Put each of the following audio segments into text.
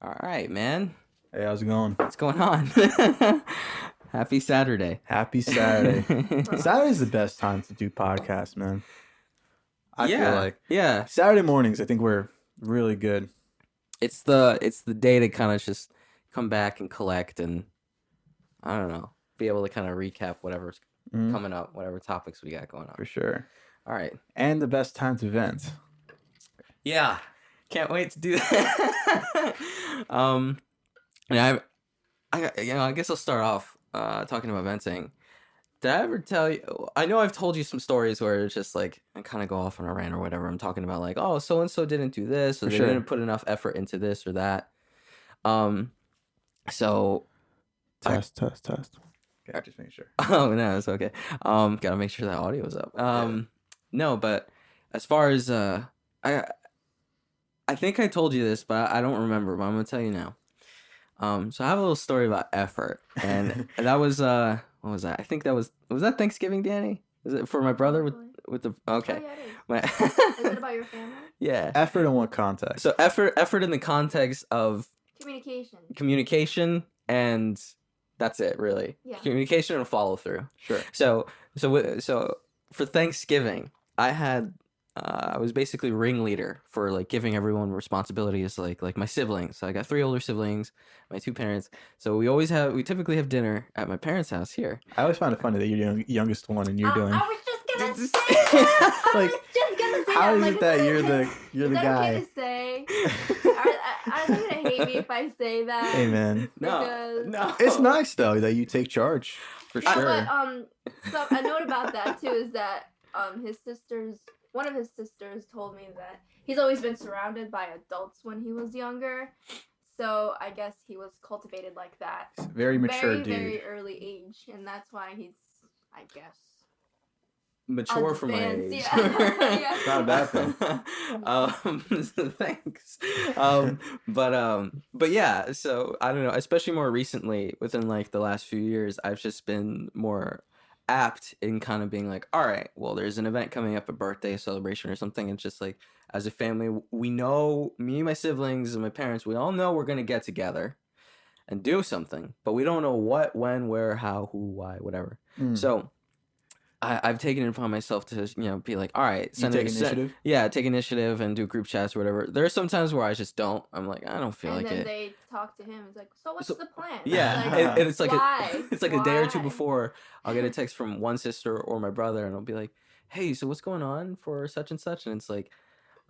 All right, man. Hey, how's it going? What's going on? Happy Saturday. Happy Saturday. Saturday's the best time to do podcasts, man. I feel like. Yeah. Saturday mornings, I think we're really good. It's the day to kind of just come back and collect and, I don't know, be able to kind of recap whatever's coming up, whatever topics we got going on. For sure. All right. And the best time to vent. Yeah. Can't wait to do that. And I guess I'll start off talking about venting. Did I ever tell you? I know I've told you some stories where it's just like I kind of go off on a rant or whatever. I'm talking about like, oh, so and so didn't do this, or they didn't put enough effort into this or that. So Test. Okay, just make sure. Oh no, it's okay. Gotta make sure that audio is up. No, but as far as I think I told you this, but I don't remember. But I'm gonna tell you now. So I have a little story about effort, and that was what was that? I think that was that Thanksgiving, Danny? Is it for my brother with the okay? Oh, yeah, it is. Is it about your family? Yeah. Effort in what context? So effort in the context of communication, and that's it, really. Yeah. Communication and follow through. Sure. So for Thanksgiving, I was basically ringleader for like giving everyone responsibilities, like my siblings. So I got 3 older siblings, my 2 parents. So we typically have dinner at my parents' house here. I always find it funny that you're the youngest one and you're doing. I was just gonna say that. Like, how is it that you're the guy? Okay to say? Are they gonna hate me if I say that? Hey, man. No. It's nice though that you take charge for sure. But so a note about that too is that one of his sisters told me that he's always been surrounded by adults when he was younger. So I guess he was cultivated like that. Very mature dude. Very early age. And that's why he's, I guess, mature for my age. Yeah. Not a bad thing. Thanks. But yeah, so I don't know, especially more recently within like the last few years, I've just been more apt in kind of being like, all right, well, there's an event coming up, a birthday celebration or something. It's just like, as a family, we know, me, my siblings, and my parents, we all know we're going to get together and do something, but we don't know what, when, where, how, who, why, whatever. So I've taken it upon myself to, be like, all right, take initiative? Take initiative and do group chats or whatever. There are some times where I just don't. I'm like, I don't feel like it. And then they talk to him. It's like, so what's the plan? Yeah, like, and it's like why? It's like a day or two before I'll get a text from one sister or my brother, and I'll be like, hey, so what's going on for such and such? And it's like,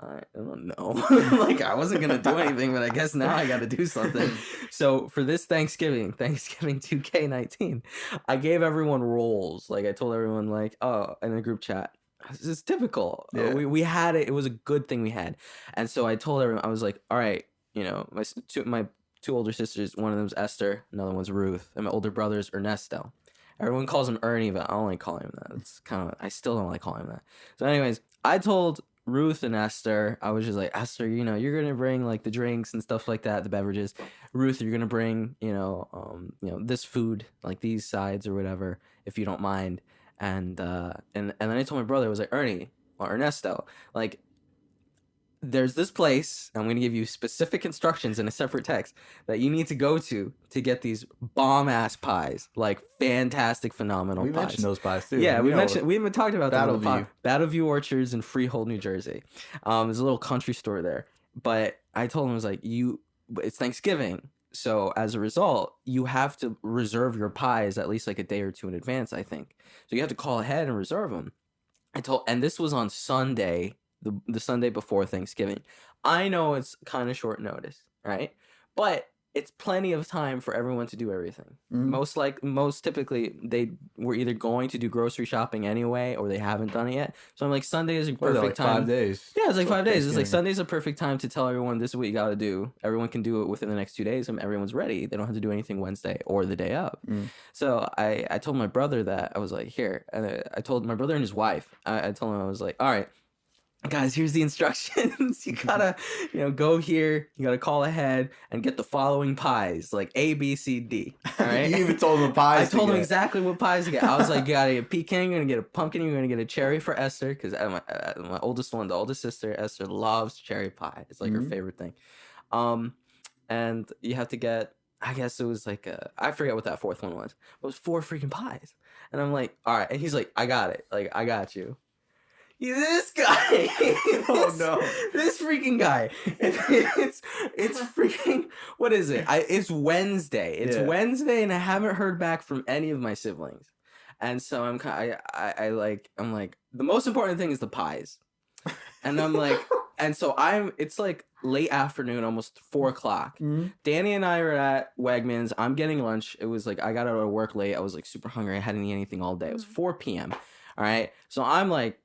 I don't know. Like, I wasn't going to do anything, but I guess now I got to do something. So for this Thanksgiving 2K19, I gave everyone roles. Like, I told everyone, like, oh, in a group chat. This is typical. Yeah. We had it. It was a good thing we had. And so I told everyone, I was like, all right, my 2 older sisters, one of them's Esther, another one's Ruth, and my older brother's Ernesto. Everyone calls him Ernie, but I don't like calling him that. It's I still don't like calling him that. So anyways, I told Ruth and Esther, I was just like, Esther, you're gonna bring like the drinks and stuff like that, the beverages. Ruth, you're gonna bring, this food, like these sides or whatever, if you don't mind. And then I told my brother, I was like, Ernie or Ernesto, like, there's this place, I'm going to give you specific instructions in a separate text that you need to go to get these bomb-ass pies, like fantastic, phenomenal pies. We mentioned those pies, too. Yeah, we haven't talked about Battleview. Battleview Orchards in Freehold, New Jersey. There's a little country store there. But I told him, I was like, it's Thanksgiving, so as a result, you have to reserve your pies at least like a day or 2 in advance, I think. So you have to call ahead and reserve them. And this was on Sunday, the Sunday before Thanksgiving. I know it's kind of short notice, right? But it's plenty of time for everyone to do everything. Most typically, they were either going to do grocery shopping anyway, or they haven't done it yet. So I'm like, Sunday is a perfect time. 5 days. Yeah, it's like 5 days. It's like Sunday's a perfect time to tell everyone this is what you got to do. Everyone can do it within the next 2 days, and everyone's ready. They don't have to do anything Wednesday or the day of. So I told my brother that. I was like, here. And I told my brother and his wife. I told him, I was like, all right, guys, here's the instructions. You gotta, go here. You gotta call ahead and get the following pies, like A, B, C, D. All right. You even told them pies. I told them exactly what pies to get. I was like, you gotta get a pecan. You're gonna get a pumpkin. You're gonna get a cherry for Esther, because my oldest one, the oldest sister, Esther, loves cherry pie. It's like her favorite thing. And and you have to get. I guess it was like I forget what that fourth one was. It was 4 freaking pies, and I'm like, all right. And he's like, I got it. Like I got you. This guy. Oh no. This freaking guy. It's freaking. What is it? It's Wednesday. It's Yeah. Wednesday, and I haven't heard back from any of my siblings, and so I'm kind. I'm like the most important thing is the pies, and I'm like, and so It's like late afternoon, almost 4:00. Mm-hmm. Danny and I are at Wegmans. I'm getting lunch. It was like I got out of work late. I was like super hungry. I hadn't eaten anything all day. It was 4 p.m. All right, so I'm like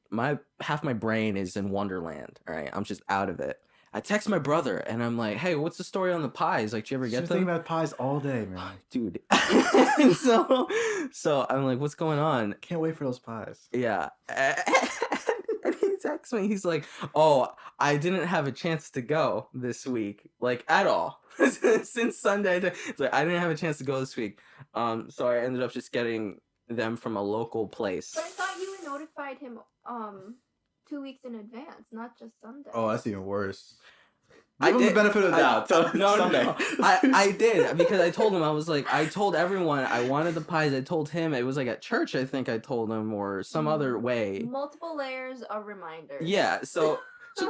half my brain is in Wonderland. All right, I'm just out of it. I text my brother and I'm like, "Hey, what's the story on the pies? Like, did you ever get them?" Thinking about pies all day, man. Dude. so I'm like, "What's going on?" Can't wait for those pies. Yeah. And he texts me. He's like, "Oh, I didn't have a chance to go this week, like at all. Since Sunday." It's like I didn't have a chance to go this week. So I ended up just getting them from a local place. But I thought you notified him 2 weeks in advance, not just Sunday. Oh, that's even worse. I Give him the did- benefit of the doubt. Tell him Sunday. No. I did because I told him I told everyone I wanted the pies. I told him it was like at church. I think I told him or some other way. Multiple layers of reminders. Yeah. So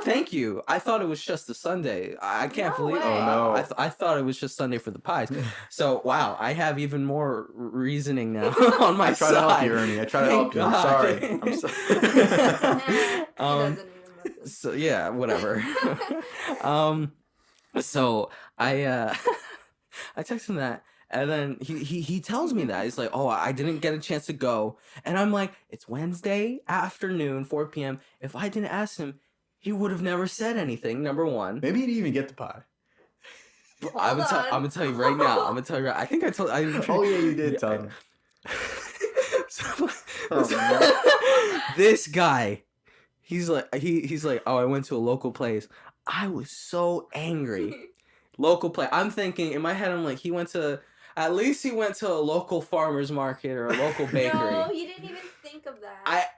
thank you. I thought it was just a Sunday. I can't No believe. way. Oh, no. I thought it was just Sunday for the pies. So wow, I have even more reasoning now on my I try side. to help you, Ernie. I try to help you. I'm God. sorry. I'm He sorry. doesn't even listen. So yeah, whatever. So I I text him that, and then he tells me that he's like, "Oh, I didn't get a chance to go," and I'm like, "It's Wednesday afternoon, 4 p.m. If I didn't ask him, he would have never said anything." Number one, Maybe you didn't even get the pie. I'm gonna tell you right now. I'm gonna tell you. I think I told. Oh yeah, you did tell him. So, Oh, this guy, he's like, "Oh, I went to a local place." I was so angry. Local place. I'm thinking in my head. I'm like, at least he went to a local farmer's market or a local bakery. No, you didn't even think of that.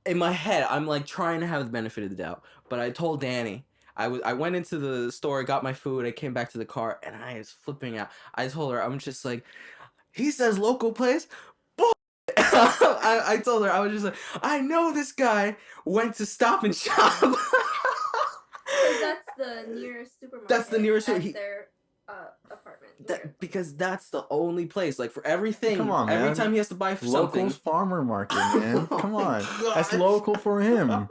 In my head, I'm like trying to have the benefit of the doubt. But I told Danny, I went into the store, got my food, I came back to the car, and I was flipping out. I told her, I'm just like, he says local place? I told her, I was just like, I know this guy went to Stop and Shop. That's the nearest supermarket. That's the nearest at he- their apartment. Because that's the only place. Like for everything, Come on, every man. time he has to buy something. Local's farmer market, man. Come on. Oh, That's God. local for him.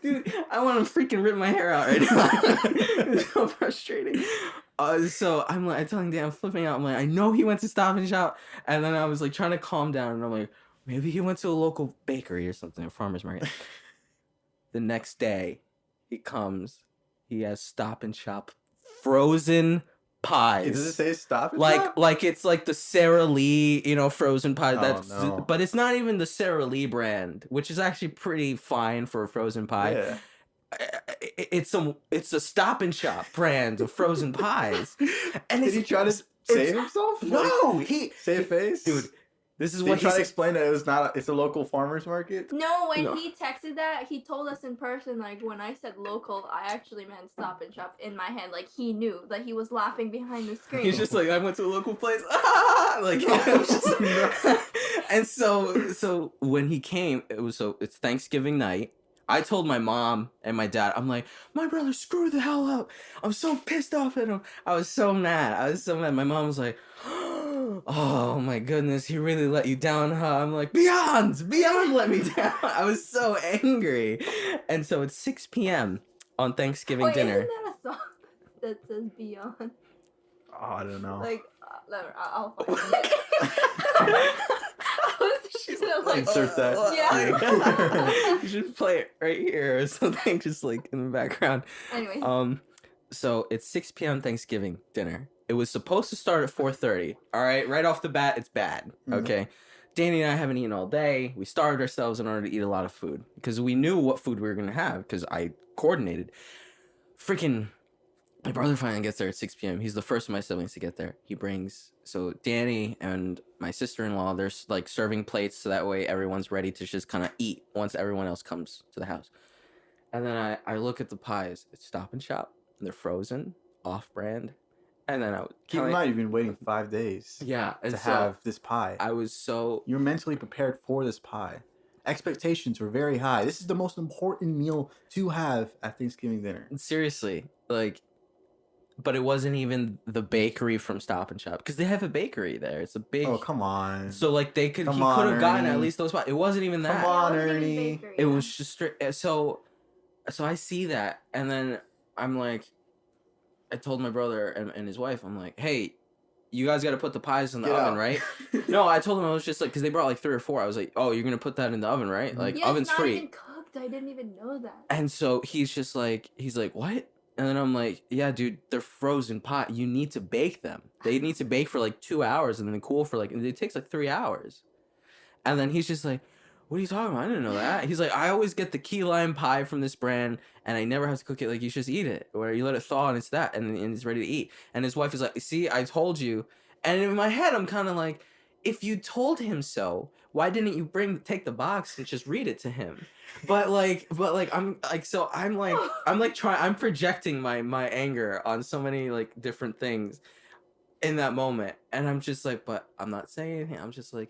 Dude, I want to freaking rip my hair out right now. It's so frustrating. So I'm telling Dan, I'm flipping out. I'm like, I know he went to Stop and Shop, and then I was like trying to calm down, and I'm like, maybe he went to a local bakery or something, a farmer's market. The next day, he comes. He has Stop and Shop frozen pies. Does it say stop? and Like shop? it's like the Sara Lee, frozen pie. Oh, That's no. But it's not even the Sara Lee brand, which is actually pretty fine for a frozen pie. Yeah. It's a Stop and Shop brand of frozen pies. And Did he try to save himself? No, he Save face? dude. This is Did what he try to said. explain that it's a local farmer's market? No, when No. he texted that, he told us in person, like, when I said local, I actually meant Stop and Shop in my head. Like, he knew. Like, he was laughing behind the screen. He's just like, I went to a local place. Like, and so when he came, it's Thanksgiving night. I told my mom and my dad, I'm like, my brother screwed the hell up. I'm so pissed off at him. I was so mad. My mom was like, oh my goodness, he really let you down, huh? I'm like, beyond let me down. I was so angry. And so it's 6 p.m. on Thanksgiving Wait, dinner. isn't that a song that says Beyond? Oh, I don't know. Like, I'll find it. I was just gonna, like, Insert that. Yeah. You should play it right here or something, just like in the background. Anyway. So it's 6 p.m. Thanksgiving dinner. It was supposed to start at 4:30. All right, right off the bat, it's bad. Okay. Danny and I haven't eaten all day. We starved ourselves in order to eat a lot of food because we knew what food we were gonna have because I coordinated. Freaking, my brother finally gets there at 6 p.m. He's the first of my siblings to get there. So Danny and my sister-in-law, they're like serving plates so that way everyone's ready to just kind of eat once everyone else comes to the house. And then I look at the pies. It's Stop and Shop. They're frozen. off-brand, and then I would Keep in mind, you've been waiting 5 days and to so have this pie. I was so You're mentally prepared for this pie. Expectations were very high. This is the most important meal to have at Thanksgiving dinner. seriously like. But it wasn't even the bakery from Stop and Shop because they have a bakery there. It's a big. Oh, come on. So like he could have gotten at least those spots. It wasn't even that. Come on, Yeah, it wasn't even Ernie. bakery, It yeah. was just straight. So I see that, and then I'm like, I told my brother and his wife, I'm like, hey, you guys got to put the pies in the Get oven, out. right? No, I told him I was just like, because they brought like 3 or 4. I was like, oh, you're gonna put that in the oven, right? Like Yeah, oven's it's not free. even cooked. I didn't even know that. And so he's like, what? And then I'm like, yeah, dude, they're frozen pie. You need to bake them. They need to bake for like 2 hours and then cool for like, it takes like 3 hours. And then he's just like, what are you talking about? I didn't know that. He's like, I always get the key lime pie from this brand and I never have to cook it. Like, you just eat it. Or you let it thaw and it's that. And it's ready to eat. And his wife is like, see, I told you. And in my head, I'm kind of like, if you told him so, why didn't you take the box and just read it to him? But I'm projecting my anger on so many like different things in that moment, and I'm just like, but I'm not saying anything. I'm just like,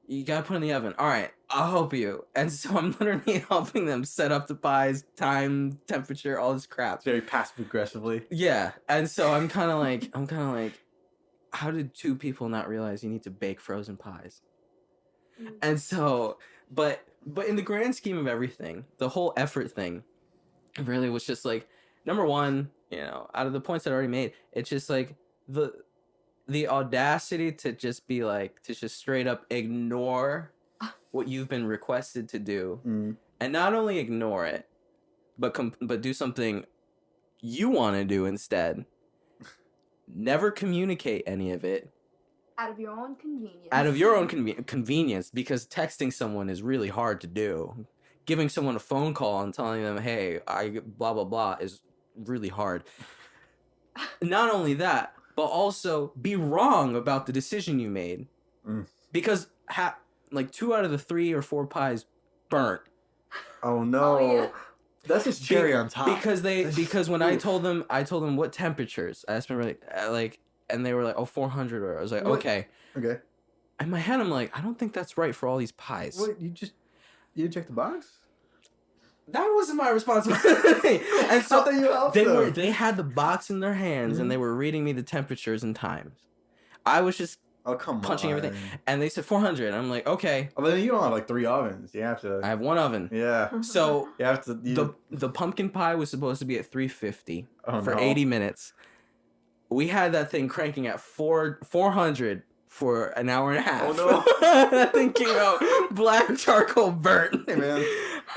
you gotta put it in the oven. All right, I'll help you. And so I'm literally helping them set up the pies, time, temperature, all this crap. Very passive aggressively. Yeah, and so I'm kind of like, how did 2 people not realize you need to bake frozen pies? And so, but in the grand scheme of everything, the whole effort thing really was just like, number one, out of the points I already made, it's just like the audacity to just be like, to just straight up ignore what you've been requested to do, and not only ignore it, but do something you want to do instead. Never communicate any of it. Out of your own convenience. Out of your own convenience, because texting someone is really hard to do. Giving someone a phone call and telling them, hey, I blah, blah, blah, is really hard. Not only that, but also be wrong about the decision you made. Because like 2 out of the 3 or 4 pies burnt. Oh, no. Oh, yeah. That's just cherry on top. Because when I told them what temperatures, I asked them like, and they were like, oh, 400. Or I was like, What? okay. Okay. In my head, I'm like, I don't think that's right for all these pies. What, you didn't check the box? That wasn't my responsibility. And so How you help them? they had the box in their hands and they were reading me the temperatures and times. I was just punching everything, and they said 400. And I'm like, okay. But then you don't have like 3 ovens. You have to. I have 1 oven. Yeah. So You have to. the pumpkin pie was supposed to be at 350 for no. 80 minutes. We had that thing cranking at 400 for an hour and a half. Oh no! That thing came out black charcoal burnt. Hey man.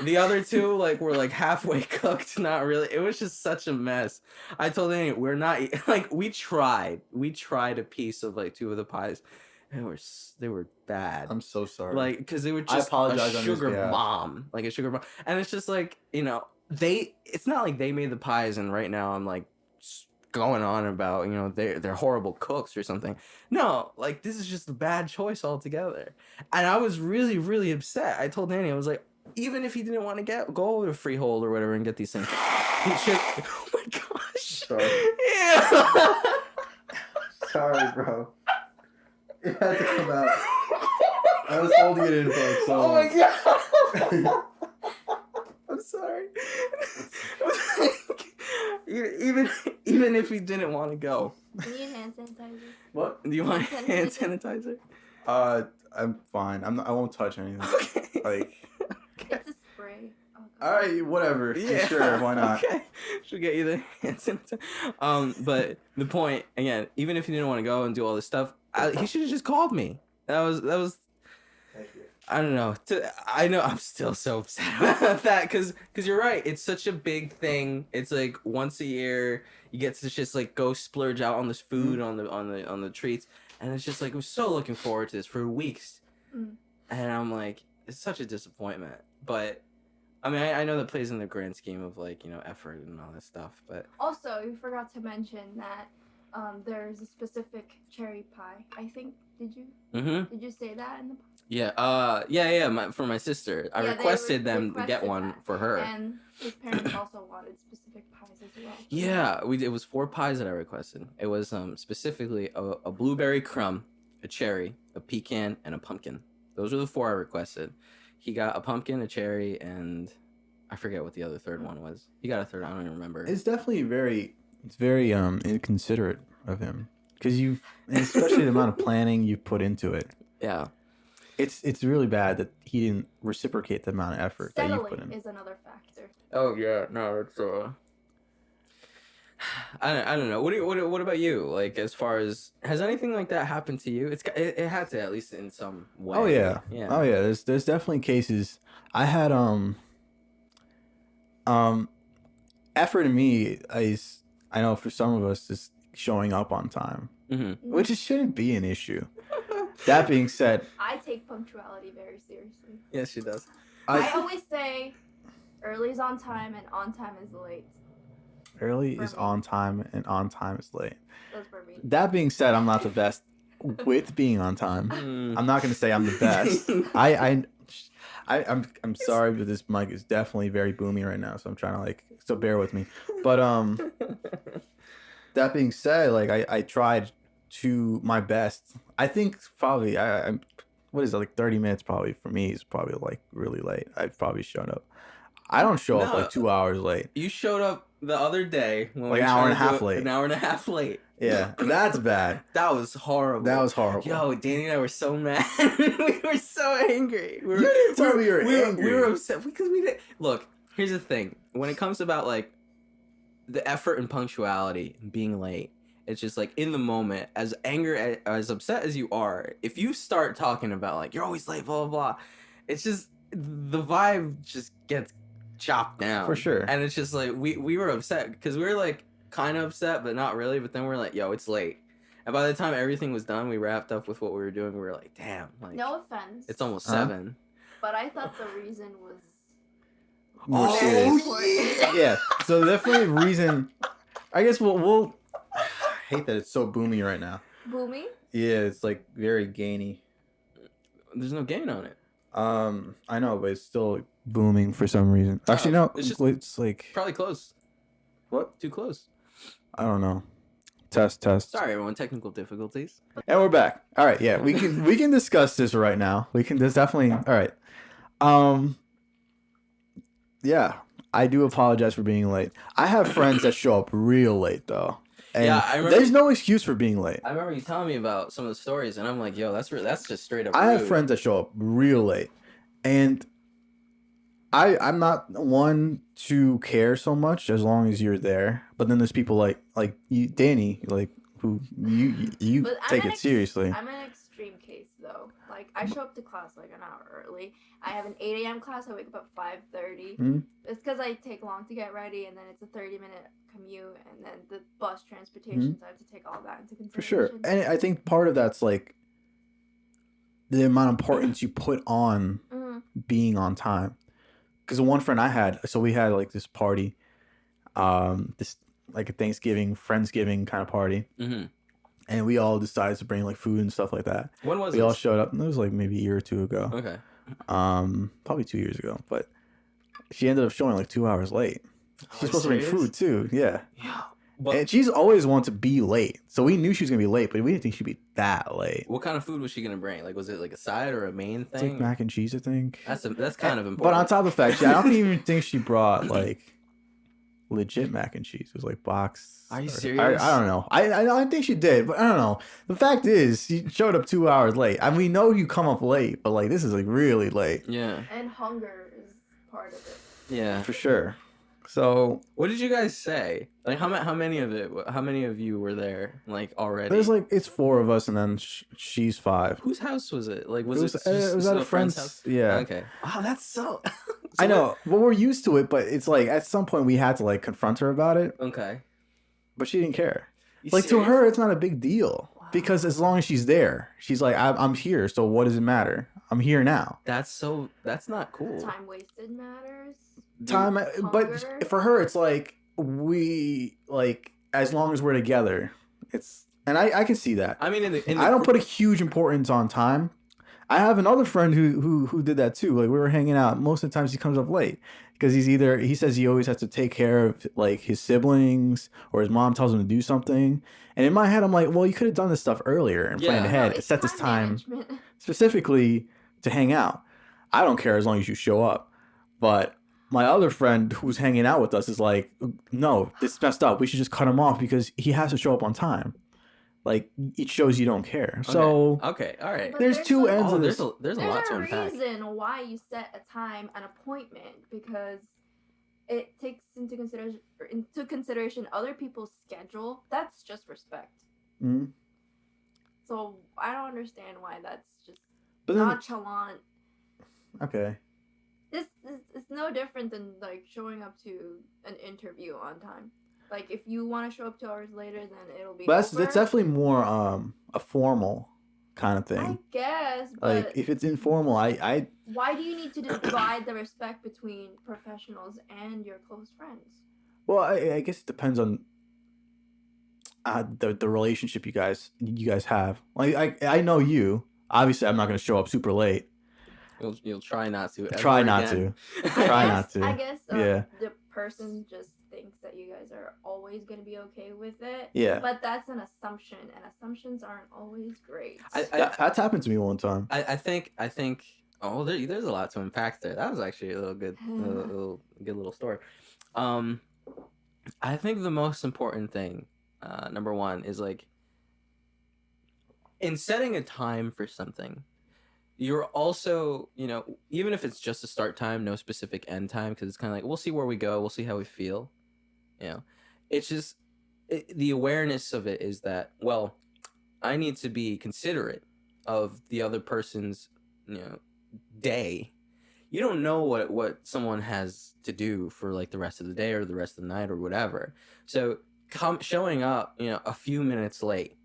The other 2 were like halfway cooked, not really. It was just such a mess. I told Annie, we're not like, we tried a piece of like 2 of the pies. They were bad. I'm so sorry. Like, because they were just apologize a on sugar this behalf. bomb, like a sugar bomb. And it's just like, it's not like they made the pies and right now I'm like going on about, they're horrible cooks or something. No, like, this is just a bad choice altogether. And I was really, really upset. I told Danny, I was like, even if he didn't want to go over to Freehold or whatever and get these things, he should. Oh my gosh. Sorry. Yeah. Sorry, bro. It had to come out. I was holding it in for like so Oh long. my god. I'm sorry. Even if he didn't want to go. Do you need hand sanitizer? What? Do you want Hand hand sanitizer? sanitizer? I'm fine. I won't touch anything. Okay. Like. It's a spray. Oh, God. All right, whatever. Yeah. Sure, why not? Okay. Should get you the hand sanitizer. But the point, again, even if he didn't want to go and do all this stuff, he should have just called me. That was. Thank you. I don't know. I know I'm still so upset about that because you're right. It's such a big thing. It's like once a year you get to just like go splurge out on this food, on the treats, and it's just like I'm so looking forward to this for weeks, and I'm like, it's such a disappointment. But I mean, I know that plays in the grand scheme of like effort and all this stuff. But Also, you forgot to mention that there's a specific cherry pie. I think. Did you? Mm-hmm. Did you say that in the? For my sister, I Yeah, they requested them to get requested one that. for her. And his parents also wanted specific pies as well. Yeah, it was 4 pies that I requested. It was specifically a blueberry crumb, a cherry, a pecan, and a pumpkin. Those were the 4 I requested. He got a pumpkin, a cherry, and I forget what the other third one was. He got a third. I don't even remember. It's definitely very inconsiderate of him, because and especially the amount of planning you put into it. Yeah. It's really bad that he didn't reciprocate the amount of effort that you put in. Settling is another factor. Oh yeah, no, it's I don't know. What about you? Like, as far as, has anything like that happened to you? It had to, at least in some way. Oh yeah. Yeah. Oh yeah. There's definitely cases. I had effort in me is, I know for some of us, just showing up on time, which it shouldn't be an issue. That being said, I take punctuality very seriously. Yes, she does. I always say early is on time and on time is late. Early is on time and on time is late. That's for me. That being said, I'm not the best with being on time. I'm not gonna say I'm the best. I'm sorry, but this mic is definitely very boomy right now, so I'm trying to so bear with me. But that being said, I tried to my best. I think probably I'm what is it, 30 minutes probably for me is probably really late. I probably showed up. I don't show up 2 hours late. You showed up the other day when an hour and a half late. An hour and a half late. Yeah, that's bad. That was horrible. That was horrible. Yo, Danny and I were so mad. We were so angry. You didn't tell me you were angry. We were upset because we didn't. Look, here's the thing. When it comes about the effort and punctuality and being late, it's just in the moment, as upset as you are, if you start talking about you're always late, blah blah blah, it's just the vibe just gets chopped down for sure. And it's just we were upset because we were kind of upset but not really, but then we're yo, it's late. And by the time everything was done, we wrapped up with what we were doing, we were damn, no offense, it's almost 7. but I thought the reason was more serious. Yeah, so definitely reason. I guess we'll I hate that it's so boomy right now. Boomy? Yeah, it's very gainy. There's no gain on it. I know, but it's still booming for some reason. Actually, no, it's probably close. What? Too close. I don't know. Test. Sorry, everyone. Technical difficulties. And we're back. All right, yeah, we can discuss this right now. There's definitely all right. Yeah, I do apologize for being late. I have friends that show up real late though. And yeah, I remember, there's no excuse for being late. I remember you telling me about some of the stories, and I'm yo, that's just straight up. I rude. have friends that show up real late, and I'm not one to care so much as long as you're there. But then there's people like you, Danny, who you But take it seriously. I'm an extreme case though. I show up to class an hour early. I have an 8 a.m. class. I wake up at 5:30. Mm-hmm. It's because I take long to get ready, and then it's a 30-minute commute, and then the bus transportation. So I have to take all that into consideration. For sure, and I think part of that's the amount of importance you put on being on time. Because one friend I had, so we had this party, this a Thanksgiving, Friendsgiving kind of party. Mm-hmm. And we all decided to bring food and stuff like that. When was we all showed up? It was maybe a year or two ago. Okay. Probably 2 years ago. But she ended up showing 2 hours late. She's supposed to bring food too. Yeah. But, and she's always wanted to be late. So we knew she was gonna be late, but we didn't think she'd be that late. What kind of food was she gonna bring? Was it a side or a main thing? It's mac and cheese, I think. That's kind of important. But on top of the fact, I don't even think she brought legit mac and cheese. It was box. Are you serious? I don't know. I think she did, but I don't know. The fact is, she showed up 2 hours late. And we know you come up late, but this is really late. Yeah. And hunger is part of it. Yeah, for sure. So, what did you guys say? How many of you were there already? There's it's 4 of us, and then she's 5. Whose house was it? It was at a friend's house. Yeah. Okay. Wow, that's so. I know. Well, we're used to it, but it's at some point we had to confront her about it. Okay. But she didn't care. To her, it's not a big deal. Wow. Because as long as she's there, she's I'm here. So what does it matter? I'm here now. That's not cool. Time wasted matters. Time, but for her, it's we as long as we're together, it's, and I can see that. I mean, I don't put a huge importance on time. I have another friend who did that too. Like we were hanging out. Most of the times he comes up late because he says he always has to take care of like his siblings or his mom tells him to do something. And in my head, I'm like, well, you could have done this stuff earlier and planned Yeah. ahead. No, it's Set this time management. specifically to hang out. I don't care as long as you show up. But my other friend who's hanging out with us is like, no, this is messed up. We should just cut him off because he has to show up on time. Like it shows you don't care. So Okay, all right. But there's two ends Oh, of this. there's a lot to unpack. There's a reason why you set a time, an appointment, because it takes into consideration other people's schedule. That's just respect. Mhm. So I don't understand why that's just But then, nonchalant. okay. It's no different than like showing up to an interview on time. Like if you want to show up 2 hours later, then it'll be. But over. that's definitely more a formal kind of I thing. guess, but Like if it's informal, I why do you need to divide the respect between professionals and your close friends? well, I guess it depends on the relationship you guys have. Like I know you. Obviously, I'm not going to show up super late. You'll try not to. Try ever not again. to. Try not to. I guess Yeah. the person just thinks that you guys are always going to be okay with it. Yeah. But that's an assumption, and assumptions aren't always great. That's happened to me one time. I think. Oh, there's a lot to unpack there. That was actually a little good, good little story. I think the most important thing, number one, is like in setting a time for something. You're also, even if it's just a start time, no specific end time, because it's kind of like we'll see where we go, we'll see how we feel. It's just the awareness of it is that, well, I need to be considerate of the other person's day. You don't know what someone has to do for like the rest of the day or the rest of the night or whatever. So showing up a few minutes late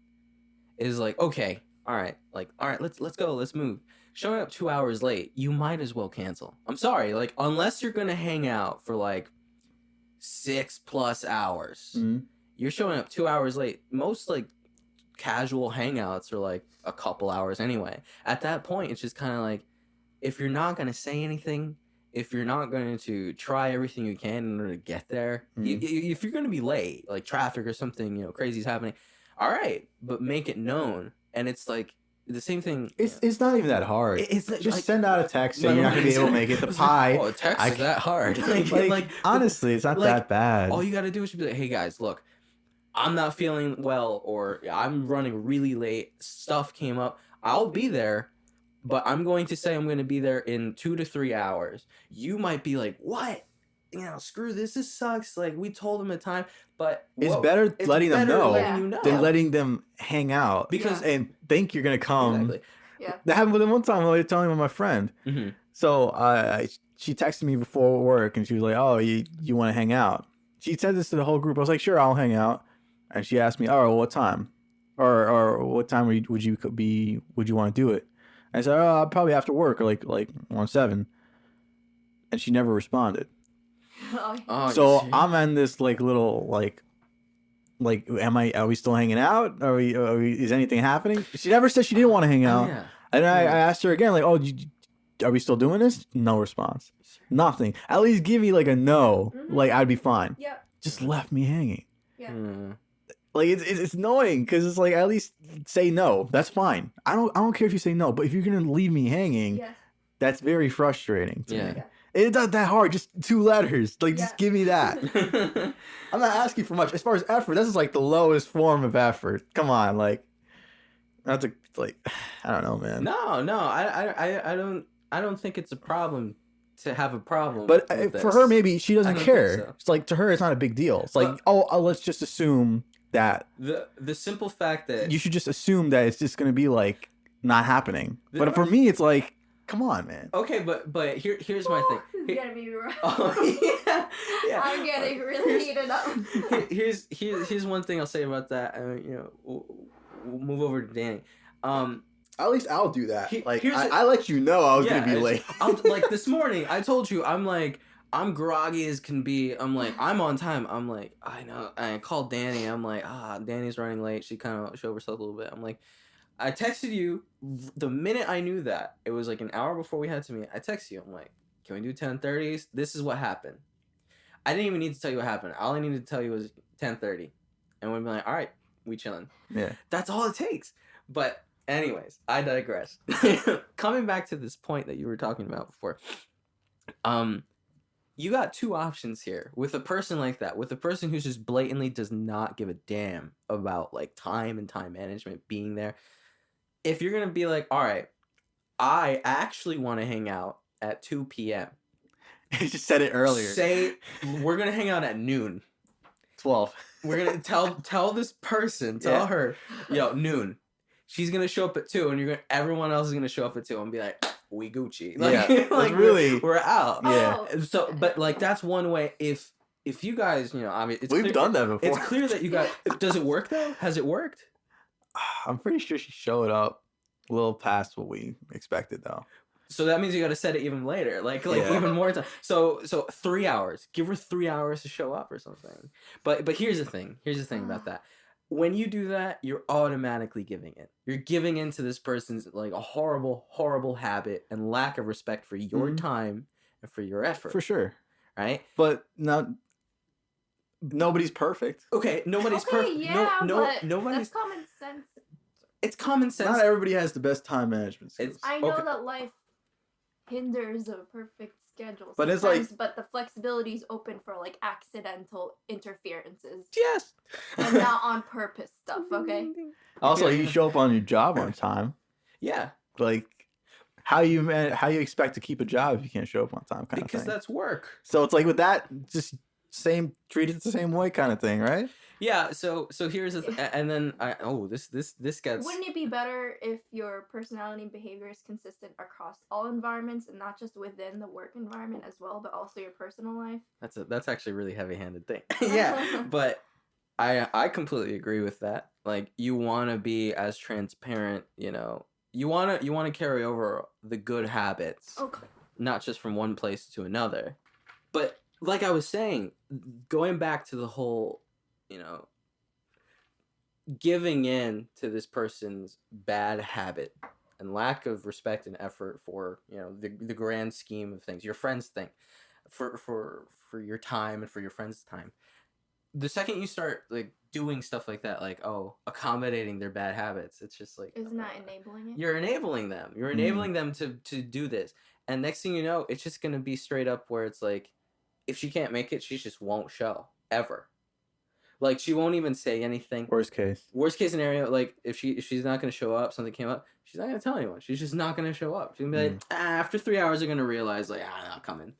is like, okay, all right, let's go, let's move. Showing up 2 hours late, you might as well cancel. I'm sorry, like unless you're gonna hang out for like 6+ hours, you're showing up 2 hours late. Most like casual hangouts are like a couple hours anyway. At that point, it's just kind of like, if you're not going to say anything, if you're not going to try everything you can in order to get there, if you're going to be late, like traffic or something, crazy is happening, all right, but make it known. And it's like the same thing. It's not even that hard. It's just like, send out a text saying you're not going to be able to make it. The pie. Oh, a text is that hard. like honestly, it's not that bad. All you got to do is be like, hey guys, look, I'm not feeling well, or I'm running really late. Stuff came up. I'll be there. But I'm going to say I'm going to be there in 2 to 3 hours. You might be like, what? Screw this. This sucks. Like, we told them a time. But it's better letting them know than letting them hang out. And think you're going to come. Exactly. Yeah. That happened with them one time. I was telling my friend. Mm-hmm. So she texted me before work and she was like, oh, you want to hang out? She said this to the whole group. I was like, sure, I'll hang out. And she asked me, oh, well, what time? Or what time would you want to do it? I said, oh, probably after work or like 1-7. And she never responded. Oh, so I'm in this like little like are we still hanging out? Are we is anything happening? She never said she didn't want to hang out. Yeah. And I asked her again, like, oh, are we still doing this? No response. Nothing. At least give me like a no. Mm-hmm. Like I'd be fine. Yeah. Just left me hanging. Yeah. Like it's annoying because it's like at least say no. That's fine. I don't care if you say no, but if you're gonna leave me hanging, that's very frustrating to me. It's not that hard. Just 2 letters. Like just give me that. I'm not asking for much. As far as effort, this is like the lowest form of effort. Come on, like that's I don't know, man. No. I don't think it's a problem to have a problem. But for her, maybe she doesn't care. So. It's like to her, it's not a big deal. It's like let's just assume that the simple fact that you should just assume that it's just going to be like not happening. But for me, it's like, come on, man. Okay, but here's my thing. It's gonna be rough. Yeah. I'm getting really heated up. Here's one thing I'll say about that. We'll move over to Danny. At least I'll do that. I let you know I was gonna be late. Like this morning, I told you I'm groggy as can be. I'm like, I'm on time. I'm like, I know. I called Danny. I'm like, Danny's running late. She kind of showed herself a little bit. I'm like, I texted you the minute I knew that. It was like an hour before we had to meet. I texted you. I'm like, can we do 10:30? This is what happened. I didn't even need to tell you what happened. All I needed to tell you was 10:30. And we'd be like, all right, we chilling. Yeah. That's all it takes. But anyways, I digress. Coming back to this point that you were talking about before. You got two options here with a person like that, with a person who just blatantly does not give a damn about like time and time management being there. If you're going to be like, all right, I actually want to hang out at 2 p.m. You just said it earlier. Say, we're going to hang out at noon. 12. We're going to tell this person, tell her, yo, noon. She's going to show up at 2 and everyone else is going to show up at 2 and be like, we Gucci. Like, like really, we're out. Yeah. So, but like, that's one way. If you guys, you know, I mean, we've done that before. It's clear that you guys, does it work though? Has it worked? I'm pretty sure she showed up a little past what we expected though. So that means you got to set it even later, like even more time. So 3 hours. Give her 3 hours to show up or something. But here's the thing. Here's the thing about that. When you do that, you're automatically giving in. You're giving in to this person's like a horrible, horrible habit and lack of respect for your time and for your effort. For sure. Right? But nobody's perfect. Okay, nobody's perfect. Yeah, but nobody's. That's common sense. It's common sense. Not everybody has the best time management skills. I know that life hinders a perfect schedule. But it's like, but the flexibility is open for like accidental interferences. Yes. And not on purpose stuff, okay? Also, you show up on your job on time. Yeah. Like, how you expect to keep a job if you can't show up on time? Because that's work. So it's like with that, just treat it the same way kind of thing, right? Yeah. So here's and then this gets. Wouldn't it be better if your personality and behavior is consistent across all environments and not just within the work environment as well, but also your personal life? That's actually a really heavy-handed thing. Yeah, but I completely agree with that. Like, you want to be as transparent, you know. You want to carry over the good habits, not just from one place to another. But like I was saying, going back to the whole, you know, giving in to this person's bad habit and lack of respect and effort for, you know, the grand scheme of things, your friends think, for your time and for your friends' time. The second you start like doing stuff like that, like accommodating their bad habits, it's just like, isn't that enabling it? You're enabling them. You're enabling them to do this, and next thing you know, it's just gonna be straight up where it's like, if she can't make it, she just won't show ever. Like, she won't even say anything. Worst case scenario, like if she's not gonna show up, something came up, she's not gonna tell anyone. She's just not gonna show up. She's gonna be like, after 3 hours, they're gonna realize like, I'm not coming.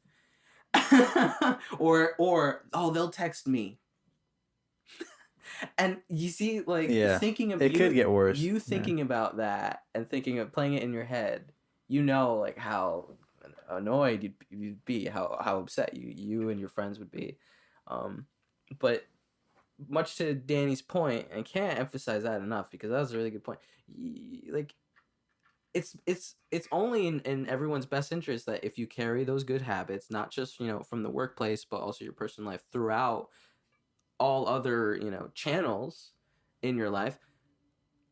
or they'll text me. And you see, like, thinking of it could get worse. You thinking about that and thinking of playing it in your head, you know, like how annoyed you'd be, how upset you and your friends would be. But much to Danny's point, and can't emphasize that enough because that was a really good point. Like, it's only in everyone's best interest that if you carry those good habits, not just, you know, from the workplace, but also your personal life throughout all other, you know, channels in your life,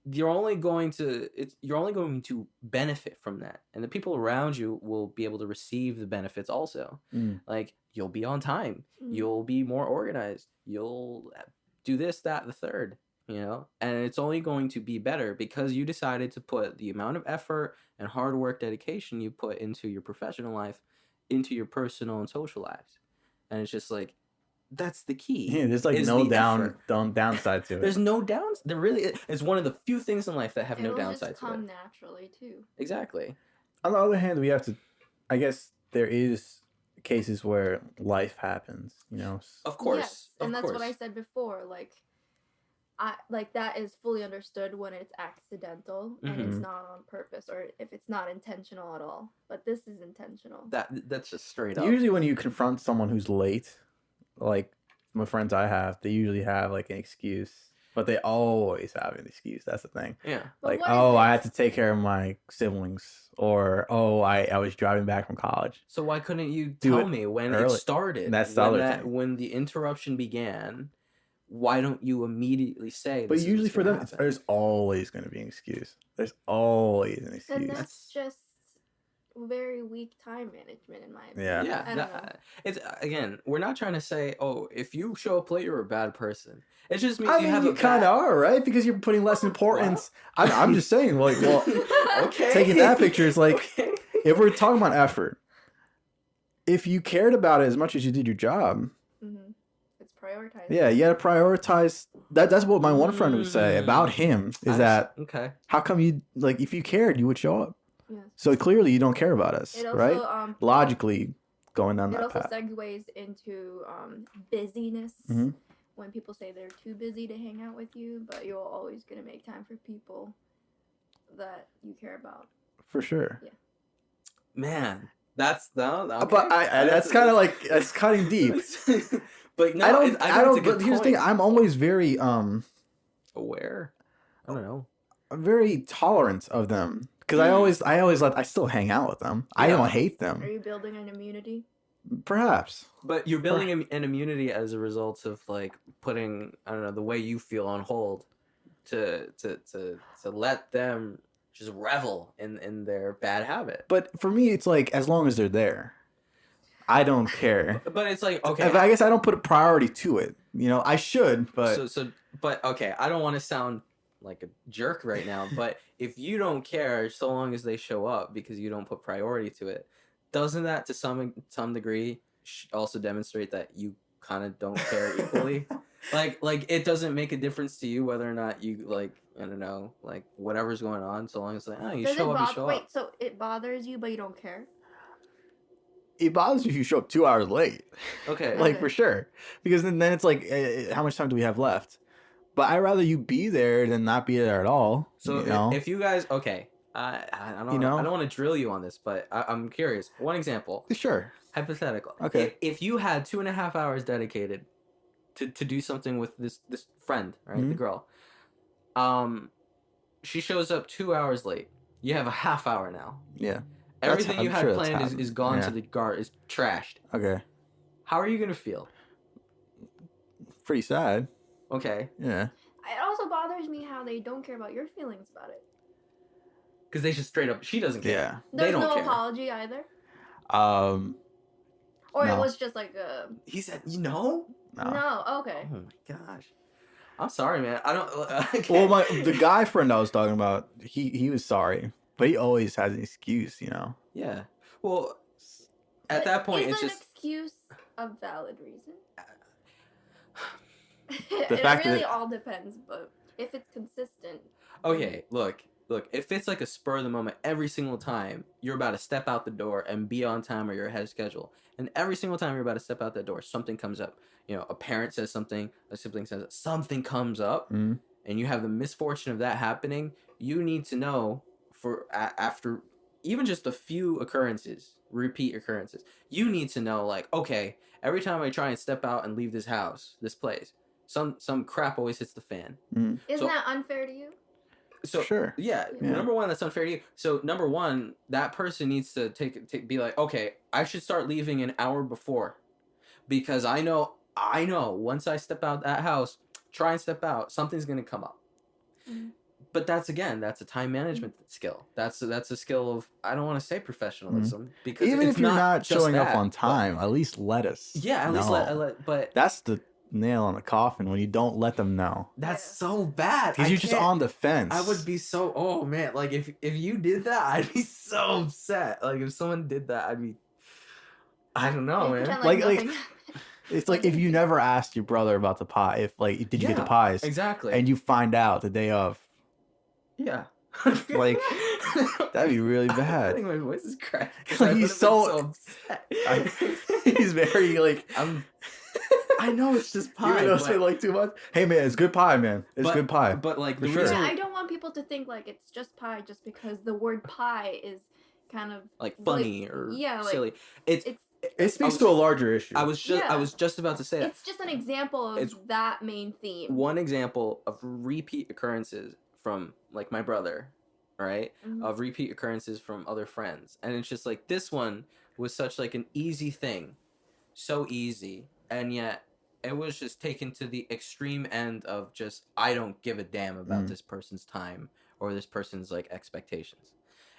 you're only going to benefit from that, and the people around you will be able to receive the benefits also. Like, you'll be on time, you'll be more organized, you'll do this, that, the third, you know, and it's only going to be better because you decided to put the amount of effort and hard work, dedication you put into your professional life into your personal and social lives. And it's just like, that's the key. Yeah, there's like no downside to it. There's no downs. There really is. It's one of the few things in life that have no downside just to it. come naturally too. Exactly. On the other hand, we have to, I guess there is cases where life happens, you know. Of course. Yes, and that's what I said before. Like that is fully understood when it's accidental and it's not on purpose, or if it's not intentional at all. But this is intentional. That's just straight up. Usually when you confront someone who's late, like my friends I have, they usually have like an excuse, but they always have an excuse. That's the thing. Yeah. Like, I had to take care of my siblings, or I was driving back from college. So why couldn't you tell me when it started? That's the other thing. When the interruption began, why don't you immediately say? But this is usually what's for gonna them, happen? there's always going to be an excuse. There's always an And excuse. that's just very weak time management, in my opinion. Yeah. Yeah, I don't know. it's again, we're not trying to say, oh, if you show up late, you're a bad person. It just means I you mean, have you a kind bad. of are, right? Because you're putting less importance. I'm just saying, like, well, Okay. taking that picture is like, Okay. if we're talking about effort, if you cared about it as much as you did your job, Mm-hmm. It's prioritized. yeah, you got to prioritize. That's what my one friend would say about him is that okay. how come you, like, if you cared, you would show up. Yes. So clearly you don't care about us, It also, right? Logically going down it that also path. segues into busyness. Mhm. When people say they're too busy to hang out with you, but you're always gonna make time for people that you care about. For sure. Yeah. Man, that's no. Okay. But that's kind of like, that's cutting deep. But no, I don't. But But here's the thing. I'm always very aware. I don't know. I'm very tolerant of them because I still hang out with them. I Yeah. don't hate Are them. you building an immunity? Perhaps. But you're building an immunity as a result of like putting, I don't know, the way you feel on hold to let them just revel in their bad habit. But for me, it's like as long as they're there, I don't care. But it's like, okay, I guess I don't put a priority to it. You know, I should, but but okay, I don't want to sound like a jerk right now, but if you don't care so long as they show up because you don't put priority to it, doesn't that to some degree also demonstrate that you kind of don't care equally? like it doesn't make a difference to you whether or not you, like, I don't know, like whatever's going on, so long as like, oh, you show up, you show Wait, up. so it bothers you, but you don't care? it bothers you if you show up 2 hours late. Okay. Like Okay. for sure, because then it's like, how much time do we have left? But I'd rather you be there than not be there at all. So you know? if you guys, okay, I don't, You know? I don't want to drill you on this, but I'm curious. One example, Sure. hypothetical. Okay. If you had 2.5 hours dedicated to do something with this friend, right, the Mhm. girl, she shows up 2 hours late. You have a half hour now. Yeah. Everything you I'm had sure that's planned is happened. gone Yeah. to the guard, is trashed. Okay. How are you gonna feel? Pretty sad. Okay, Yeah. It also bothers me how they don't care about your feelings about it. because they just straight up, she doesn't care. Yeah. They There's don't no care. apology either. Or No. it was just like a He said, you know? no. Okay. Oh my gosh. I'm sorry, man. I don't. Okay. Well, the guy friend I was talking about, he was sorry, but he always has an excuse, you know. Yeah. Well, at But that point, is it's an just. excuse a valid reason? The It fact really that- all depends, but if it's consistent. Okay, look. If it's like a spur of the moment, every single time you're about to step out the door and be on time or you're ahead of schedule, and every single time you're about to step out that door, something comes up. You know, a parent says something, a sibling says something comes up, Mhm. and you have the misfortune of that happening. You need to know after even just a few occurrences, repeat occurrences. You need to know, like, okay, every time I try and step out and leave this house, this place, some crap always hits the fan. Mhm. Isn't that unfair to you? So Sure. yeah, Yeah. number one, that's unfair to you. So number one, that person needs to be like, okay, I should start leaving an hour before, because I know once I step out that house, try and step out, something's gonna come up. Mhm. But that's a time management skill. That's a skill of, I don't want to say professionalism, because Even it's if you're not just showing up that, on but- time, at least let us. yeah, at least know. but That's the nail on the coffin when you don't let them know, that's Yeah. so bad. because I you're just can't- on the fence. I would be so, oh man, like if you did that, I'd be so upset. Like if someone did that, I'd be, I don't know, You man. pretend Like- nothing happened. It's like if you never asked your brother about the pie, if like did you get the Yeah, pies, Exactly. and you find out the day of, yeah. Like, that'd be really I bad. think my voice is cracking. Like, I he's would've been so- upset. He's very like. I know it's just pie, Even though it's been like 2 months. Hey man, it's good pie, man. It's good pie. But like For the sure. reason, Yeah, I don't want people to think like it's just pie just because the word pie is kind of like funny or yeah, like, silly. It's It speaks to a larger issue. I was just about to say that. it's just an example of It's that main theme. One example of repeat occurrences from like my brother, right? Mhm. Of repeat occurrences from other friends, and it's just like this one was such like an easy thing, so easy, and yet it was just taken to the extreme end of just I don't give a damn about this person's time or this person's like expectations,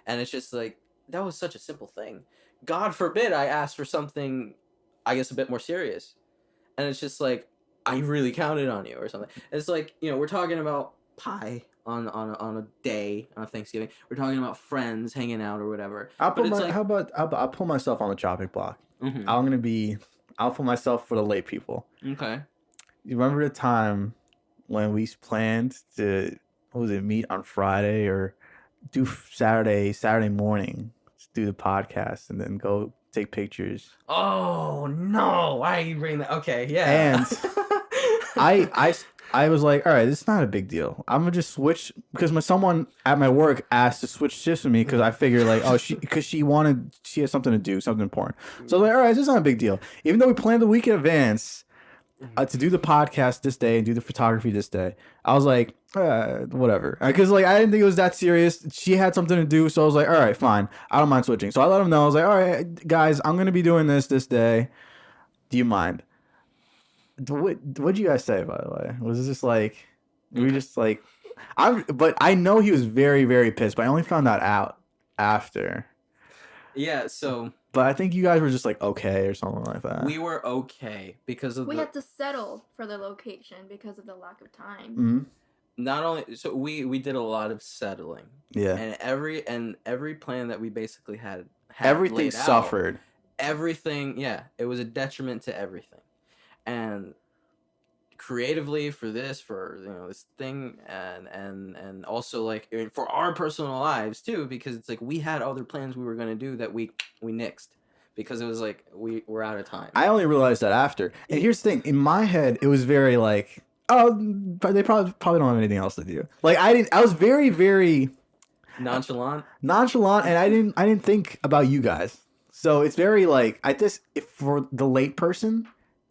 and it's just like that was such a simple thing. God forbid I asked for something, I guess, a bit more serious, and it's just like I really counted on you or something. It's like, you know, we're talking about pie on a day on Thanksgiving. We're talking about friends hanging out or whatever. I'll put But it's how about I'll put myself on the chopping block. Mhm. I'll put myself for the late people. Okay. You remember the time when we planned to meet on Friday or do Saturday morning, do the podcast and then go take pictures. Oh no! Why are you bringing that? Okay, yeah. And I was like, all right, this is not a big deal. I'm gonna just switch because someone at my work asked to switch shifts with me because I figured like, oh, she has something to do, something important. So I was like, all right, this is not a big deal. Even though we planned the week in advance to do the podcast this day and do the photography this day, I was like, whatever, because like I didn't think it was that serious. She had something to do, so I was like, all right, fine, I don't mind switching. So I let them know. I was like, all right, guys, I'm gonna be doing this day. Do you mind? What'd you guys say, by the way? Was it just like we just like but I know he was very, very pissed, but I only found that out after. Yeah, so but I think you guys were just like okay or something like that. We were okay because of we had to settle for the location because of the lack of time. Mm-hmm. Not only so we did a lot of settling. Yeah. And every plan that we basically had everything suffered. Everything, yeah, it was a detriment to everything. And creatively for this thing and also like for our personal lives too, because it's like we had other plans we were going to do that we nixed because it was like we were out of time. I only realized that after. And here's the thing, in my head it was very like, oh, but they probably don't have anything else to do. Like I was very, very nonchalant and I didn't think about you guys. So it's very like if for the late person,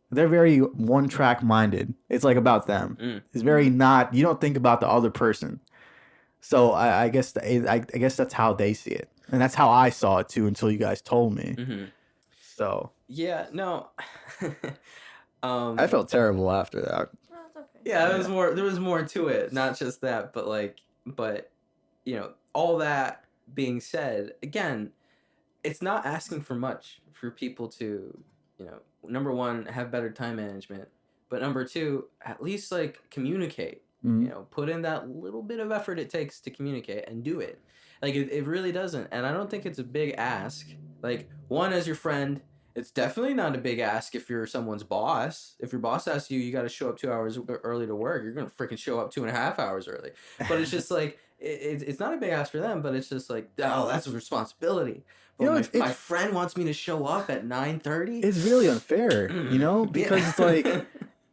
they're very one-track minded. It's like about them. It's very not. You don't think about the other person. So I guess that's how they see it, and that's how I saw it too until you guys told me. Mm-hmm. So yeah, no. I felt terrible after that. Oh, it's okay. Yeah, there was more to it, not just that, but you know, all that being said, again, it's not asking for much for people to, you know, number one, have better time management, but number two, at least like communicate. Mm-hmm. You know, put in that little bit of effort it takes to communicate and do it. Like it really doesn't, and I don't think it's a big ask. Like, one, as your friend, it's definitely not a big ask if you're someone's boss. If your boss asks you got to show up 2 hours early to work, you're gonna freaking show up 2.5 hours early. But it's just like it's not a big ask for them, but it's just like, oh, that's a responsibility. But you know, my friend wants me to show up at 9:30. It's really unfair, you know, because it's like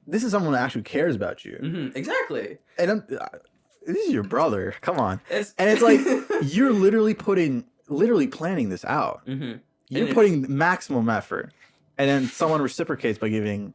this is someone that actually cares about you. Mm-hmm, exactly. And this is your brother. Come on. And it's like you're literally planning this out. Mm-hmm. You're putting maximum effort, and then someone reciprocates by giving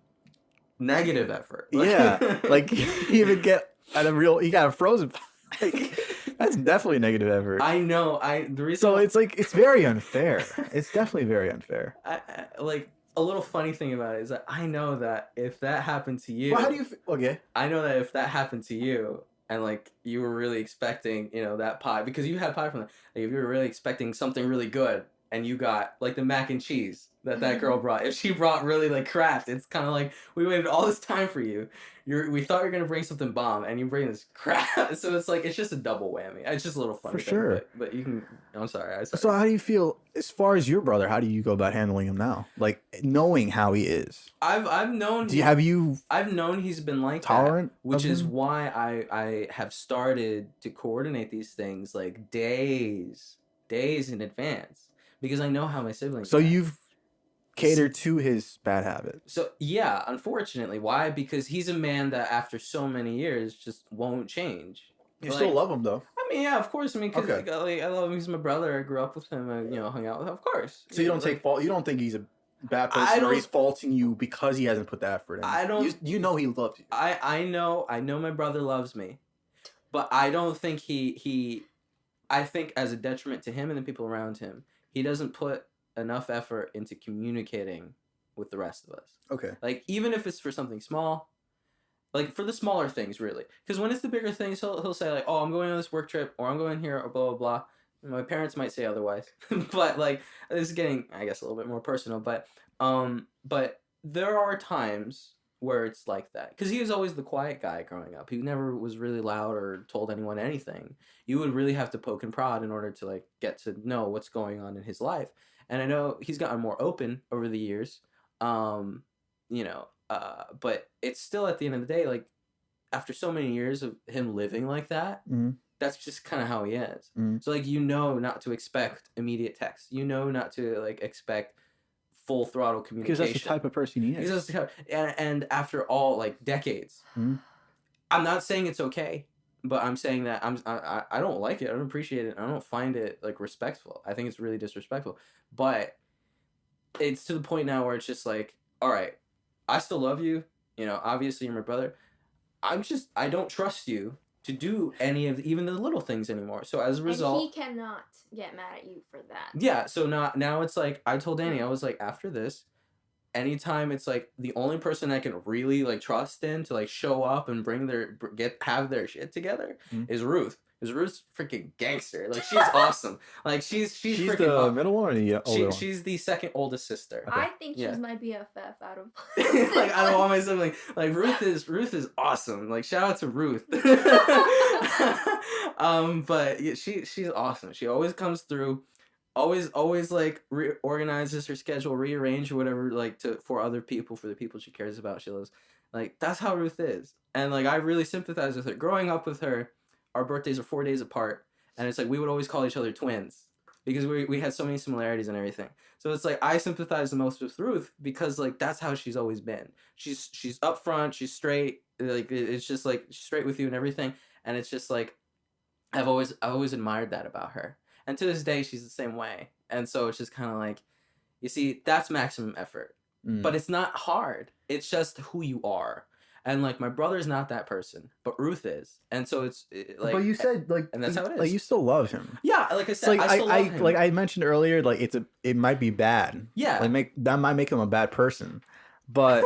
negative effort. Yeah, like you even get you got a frozen. Like, that's definitely negative effort. I know. The reason. So it's like it's very unfair. It's definitely very unfair. I like a little funny thing about it is that I know that if that happened to you, well, how do you? Okay. I know that if that happened to you, and like you were really expecting, you know, that pie because you had pie from that. Like, if you were really expecting something really good, and you got like the mac and cheese that girl brought. If she brought really like crap, it's kind of like we waited all this time for you. We thought you were gonna bring something bomb, and you bring this crap. So it's like it's just a double whammy. It's just a little funny. For sure. Thing, but you can. I'm sorry. So how do you feel as far as your brother? How do you go about handling him now? Like knowing how he is. I've known. I've known he's been like tolerant, that, which is why I have started to coordinate these things like days in advance. Because I know how my siblings. So you've catered to his bad habit. So yeah, unfortunately, why? Because he's a man that after so many years just won't change. You still love him though. I mean, yeah, of course. I mean, because like, I love him. He's my brother. I grew up with him. I, hung out with him. Of course. So you don't take fault. You don't think he's a bad person, or he's faulting you because he hasn't put the effort in. I don't. You know he loves you. I know my brother loves me, but I don't think he. I think as a detriment to him and the people around him. He doesn't put enough effort into communicating with the rest of us. Okay. Like, even if it's for something small, like, for the smaller things, really. Because when it's the bigger things, he'll say, like, oh, I'm going on this work trip, or I'm going here, or blah, blah, blah. My parents might say otherwise. But, like, this is getting, I guess, a little bit more personal. But there are times where it's like that. Because he was always the quiet guy growing up. He never was really loud or told anyone anything. You would really have to poke and prod in order to, like, get to know what's going on in his life. And I know he's gotten more open over the years. You know, but it's still, at the end of the day, like, after so many years of him living like that, that's just kind of how he is. So, like, you know not to expect immediate text. You know not to, like, expect full throttle communication. Because that's the type of person he is. Because that's the type, and after all, like, decades, I'm not saying it's okay, but I'm saying that I don't like it. I don't appreciate it. I don't find it, like, respectful. I think it's really disrespectful. But it's to the point now where it's just like, all right, I still love you. You know, obviously you're my brother. I don't trust you to do any of even the little things anymore. So as a result, and he cannot get mad at you for that. Yeah. So now it's like, I told Danny, I was like, after this, anytime it's like the only person I can really, like, trust in to, like, show up and have their shit together is Ruth. Because Ruth's freaking gangster. Like, she's awesome. Like, she's freaking the awesome. middle one or the older one? She's the second oldest sister. Okay. I think she's my BFF out of like, out of all my siblings, like, Ruth is awesome. Like, shout out to Ruth. But yeah, she's awesome. She always comes through. Always like reorganizes her schedule, rearrange whatever, like, for other people, for the people she cares about, she loves. Like, that's how Ruth is. And, like, I really sympathize with her. Growing up with her, our birthdays are 4 days apart, and it's like we would always call each other twins because we had so many similarities and everything. So it's like I sympathize the most with Ruth because, like, that's how she's always been. She's upfront, she's straight, like, it's just like she's straight with you and everything, and it's just like I've always admired that about her. And to this day, she's the same way. And so it's just kind of like, you see, that's maximum effort. But it's not hard. It's just who you are. And, like, my brother's not that person, but Ruth is. And so it's like... But you said, like... And that's how it is. Like, you still love him. Yeah, like I said, like, I still love him. Like I mentioned earlier, like, it might be bad. Yeah. Like, that might make him a bad person. But...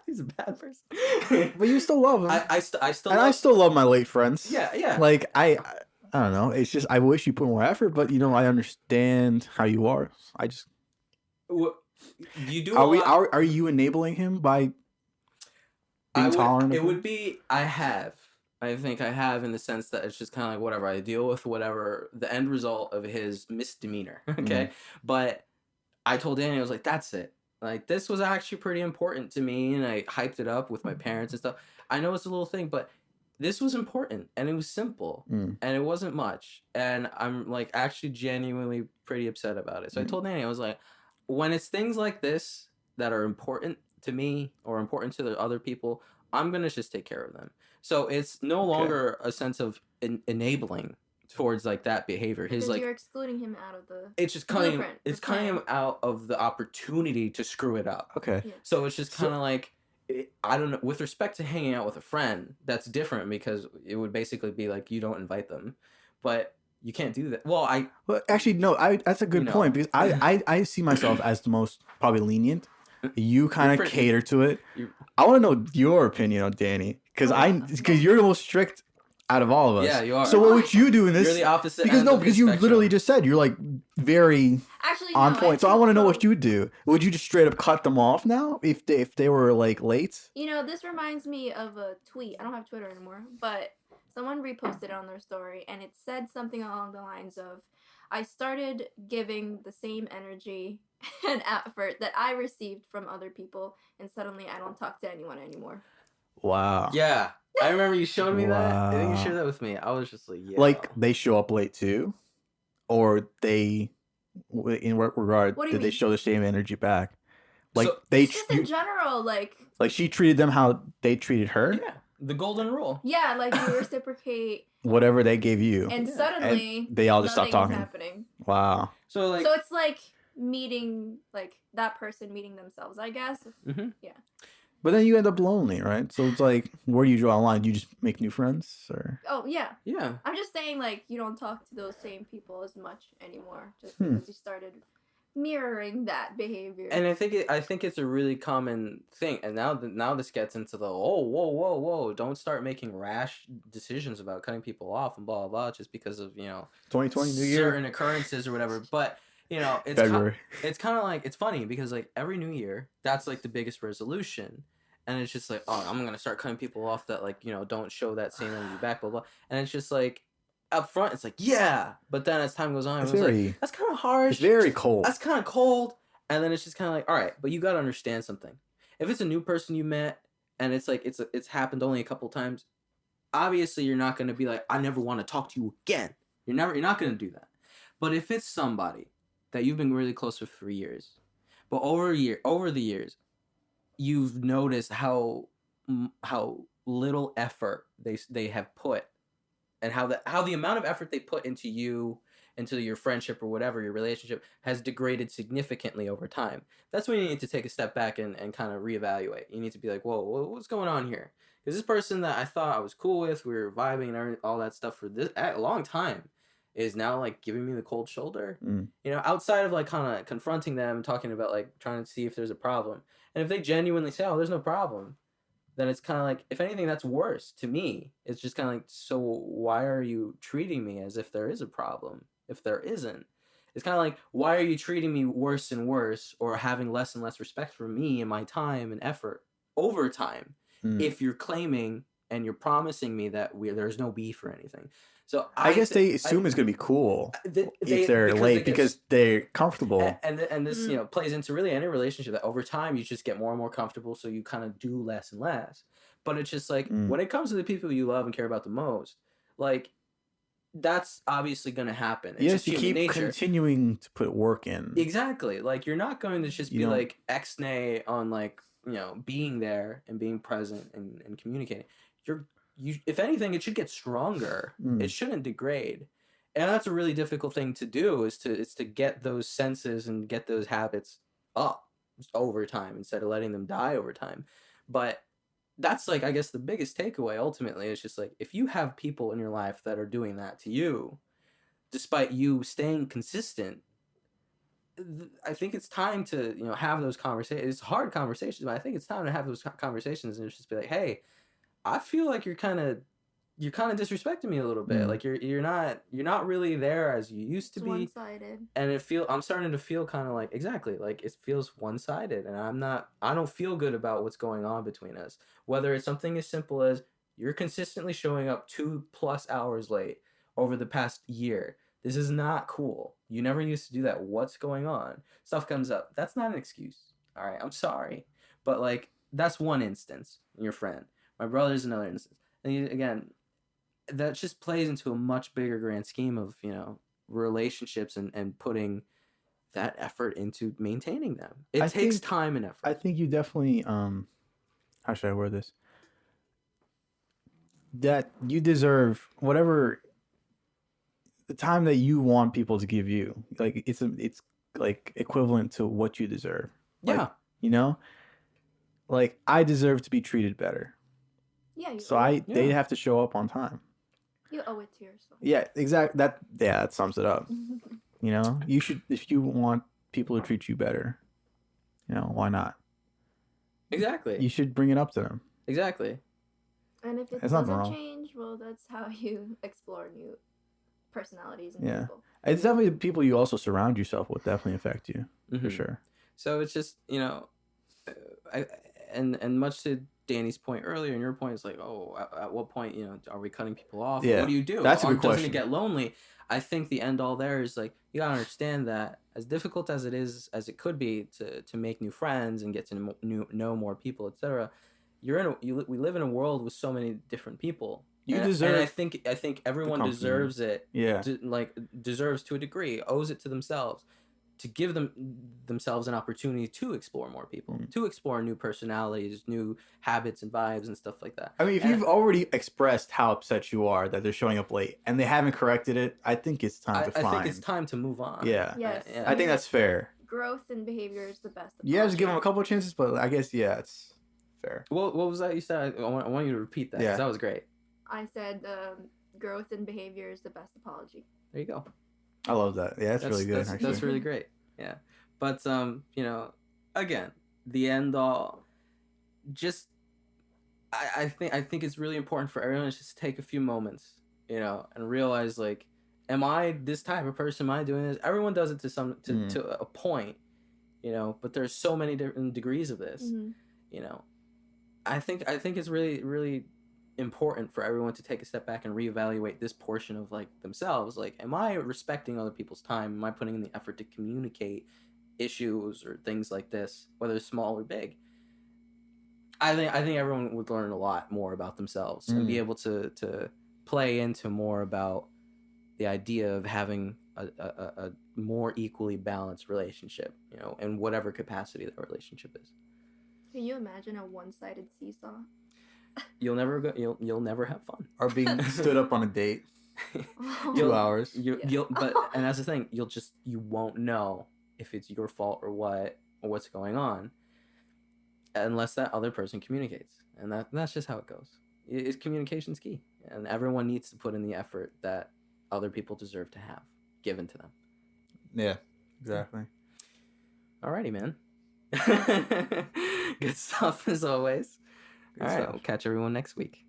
He's a bad person. But you still love him. I still and I still love my late friends. Yeah. Like, I don't know. It's just, I wish you put more effort, but, you know, I understand how you are. I just... You do Are you enabling him by... being tolerant? It would be, I think I have, in the sense that it's just kind of like whatever, I deal with whatever the end result of his misdemeanor. Okay. But I told Danny, I was like, that's it. Like, this was actually pretty important to me, and I hyped it up with my parents and stuff. I know it's a little thing, but this was important, and it was simple, and it wasn't much, and I'm, like, actually genuinely pretty upset about it. So I told Danny, I was like, when it's things like this that are important to me or important to the other people, I'm gonna just take care of them. So it's no longer a sense of enabling towards, like, that behavior. Because like, you're excluding him out of the... It's just cutting him out of the opportunity to screw it up. Okay. Yeah. So it's just kind of like, I don't know, with respect to hanging out with a friend, that's different because it would basically be like you don't invite them. But you can't do that. Well, actually, no, that's a good point, because I see myself as the most probably lenient. You kind of cater to it. I want to know your opinion on Danny, because you're the most strict out of all of us. Yeah, you are. So what would you do in this? You're the opposite. Because you literally just said you're, like, very on point. So I want to know what you would do. Would you just straight up cut them off now if they were, like, late? You know, this reminds me of a tweet. I don't have Twitter anymore, but someone reposted it on their story, and it said something along the lines of, I started giving the same energy and effort that I received from other people, and suddenly I don't talk to anyone anymore. Wow. Yeah. I remember you showed me that. I think you shared that with me. I was just like, yeah. Like, they show up late too? Or they, in what regard, did they show the same energy back? Like, so, just in general, like she treated them how they treated her? Yeah. The golden rule. Yeah, like, you reciprocate whatever they gave you. And suddenly, and they all just stopped talking. Happening. Wow. So it's like meeting, like, that person meeting themselves, I guess. Mm-hmm. Yeah. But then you end up lonely, right? So it's like, where do you draw a line? Do you just make new friends, or? Oh, yeah. Yeah. I'm just saying, like, you don't talk to those same people as much anymore, just because you started mirroring that behavior. And I think it's a really common thing. And now this gets into the whoa, don't start making rash decisions about cutting people off and blah blah blah just because of 2020 New Year, certain occurrences or whatever. But it's February. It's kind of like, it's funny because like every New Year, that's like the biggest resolution. And it's just like, oh, I'm gonna start cutting people off that like don't show that same energy back, blah blah. And it's just like, up front, it's like, yeah, but then as time goes on, it's like, that's kind of harsh. It's very cold. That's kind of cold. And then it's just kind of like, all right, but you got to understand something. If it's a new person you met and it's like it's happened only a couple times, obviously you're not going to be like, I never want to talk to you again. You're not going to do that. But if it's somebody that you've been really close with for years, but over the years, you've noticed how little effort they have put, and how the amount of effort they put into you, into your friendship or whatever, your relationship, has degraded significantly over time. That's when you need to take a step back and kind of reevaluate. You need to be like, whoa, what's going on here? Because this person that I thought I was cool with, we were vibing and all that stuff for a long time, is now like giving me the cold shoulder. Outside of like kind of confronting them, talking about like trying to see if there's a problem. And if they genuinely say, oh, there's no problem, then it's kind of like, if anything, that's worse to me. It's just kind of like, so why are you treating me as if there is a problem if there isn't? It's kind of like, why are you treating me worse and worse, or having less and less respect for me and my time and effort over time, if you're claiming and you're promising me that there's no beef or anything? So I guess they assume it's going to be cool if they're late because they're comfortable. And this plays into really any relationship, that over time you just get more and more comfortable, so you kind of do less and less. But it's just like, when it comes to the people you love and care about the most, like, that's obviously going to happen. It's yes, you keep continuing to put work in. Exactly. Like, you're not going to just be like ex-nay on like, being there and being present and communicating. If anything, it should get stronger. It shouldn't degrade. And that's a really difficult thing to do, is to get those senses and get those habits up over time instead of letting them die over time. But that's like, I guess the biggest takeaway ultimately is just like, if you have people in your life that are doing that to you, despite you staying consistent, I think it's time to, have those conversations. It's hard conversations, but I think it's time to have those conversations and just be like, hey, I feel like you're kind of disrespecting me a little bit. Like you're not really there as you used to be. One-sided. And I'm starting to feel kind of like, exactly, like it feels one-sided, and I don't feel good about what's going on between us. Whether it's something as simple as you're consistently showing up 2+ hours late over the past year. This is not cool. You never used to do that. What's going on? Stuff comes up. That's not an excuse. All right, I'm sorry. But like, that's one instance, your friend. My brother's another instance. And again, that just plays into a much bigger grand scheme of, relationships and putting that effort into maintaining them. It takes time and effort. I think you definitely, how should I word this? That you deserve whatever the time that you want people to give you. Like, it's like equivalent to what you deserve. Yeah. Like, like, I deserve to be treated better. Yeah. They have to show up on time. You owe it to yourself. Yeah, exactly. That sums it up. You should, if you want people to treat you better, why not? Exactly. You should bring it up to them. Exactly. And if it doesn't change, well, that's how you explore new personalities and people. It's definitely the people you also surround yourself with definitely affect you, for sure. So it's just, and much to Danny's point earlier, and your point is like, oh, at what point, are we cutting people off? Yeah. What do you do? That's a good question. Doesn't it get lonely? I think the end all there is like, you gotta understand that as difficult as it could be to make new friends and get to know more people, etc. We live in a world with so many different people. And I think everyone deserves it. Yeah. Deserves to a degree, owes it to themselves, to give themselves an opportunity to explore more people, to explore new personalities, new habits and vibes and stuff like that. I mean, if you've already expressed how upset you are that they're showing up late and they haven't corrected it, I think it's time to find. I think it's time to move on. Yeah. Yes. Yeah. I think that's fair. Growth and behavior is the best. You have to give them a couple of chances, but I guess, it's fair. What was that you said? I want you to repeat that. Yeah. That was great. I said growth and behavior is the best apology. There you go. I love that. Yeah, that's really good. That's really great. Yeah. But you know, again, the end all. Just I think it's really important for everyone to just take a few moments, you know, and realize like, am I this type of person? Am I doing this? Everyone does it to a point, you know. But there's so many different degrees of this, you know. I think it's really important for everyone to take a step back and reevaluate this portion of like themselves. Like, am I respecting other people's time? Am I putting in the effort to communicate issues or things like this, whether it's small or big? I think everyone would learn a lot more about themselves and be able to play into more about the idea of having a more equally balanced relationship, you know, in whatever capacity that relationship is. Can you imagine a one-sided seesaw? You'll never have fun. Or being stood up on a date. 2 hours. But and that's the thing, you won't know if it's your fault or what's going on unless that other person communicates. And that's just how it goes. Communication's key, and everyone needs to put in the effort that other people deserve to have given to them. Yeah, exactly. Alrighty, man. Good stuff as always. All right, we'll catch everyone next week.